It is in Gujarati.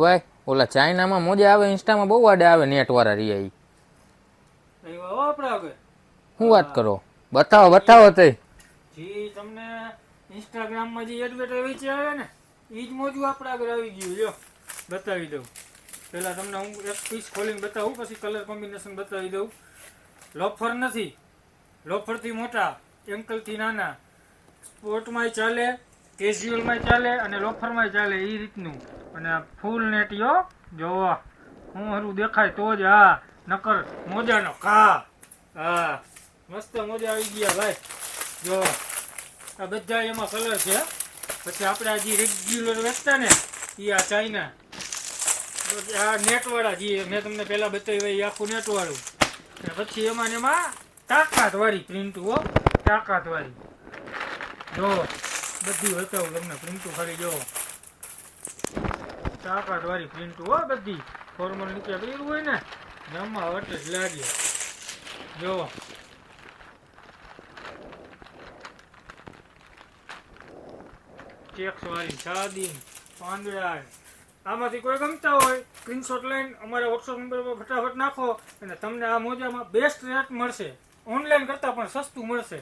ભાઈ ઓલા ચાઇનામાં મોજા આવે ઇન્સ્ટામાં બહુ આડે આવે નેટ વાળા રહ્યા ઈ. શું વાત કરો? બતાવો તે. જી તમને ઇન્સ્ટાગ્રામમાં જે એડવર્ટાઇઝ આવે ને ઈ જ મોજું આપણા આગળ આવી ગયું. જો બતાવી દઉં. પહેલા તમને હું એક પીસ ખોલીને બતાવું, પછી કલર કોમ્બિનેશન બતાવી દઉં. લોફર નથી, લોફરથી મોટા, એન્કલથી નાના, સ્પોર્ટમાંય ચાલે, કેઝ્યુઅલમાંય ચાલે અને લોફરમાંય ચાલે એ રીતનું. અને આ ફૂલ નેટીઓ જોવો હું હરું દેખાય તો જ. હા નકર મોજાનો ઘા. હા મસ્ત મોજા આવી ગયા ભાઈ. જો આ બધા એમાં કલર છે. પછી આપણે આ જે રેગ્યુલર વેચતા ને એ આ ચાઇના, આ નેટવાળા જે મેં તમને પહેલાં બતાવ્યું એ આખું નેટવાળું. અને પછી એમાં ને એમાં તાકાતવાળી પ્રિન્ટો, તાકાતવાળી. જો બધી બતાવું તમને પ્રિન્ટો, ખાલી જો તાકાતવાળી પ્રિન્ટો બધી. ફોર્મલ નીચે કર્યું હોય ને જમવા વટે જ લાગે. જો ચેક્સ વાળી સાદી પાંદડા. આમાંથી કોઈ ગમતા હોય સ્ક્રીનશોટ લઈને અમારા વોટ્સઅપ નંબર પર ફટાફટ નાખો અને તમને આ મોજામાં બેસ્ટ રેટ મળશે. ઓનલાઈન કરતાં પણ સસ્તું મળશે.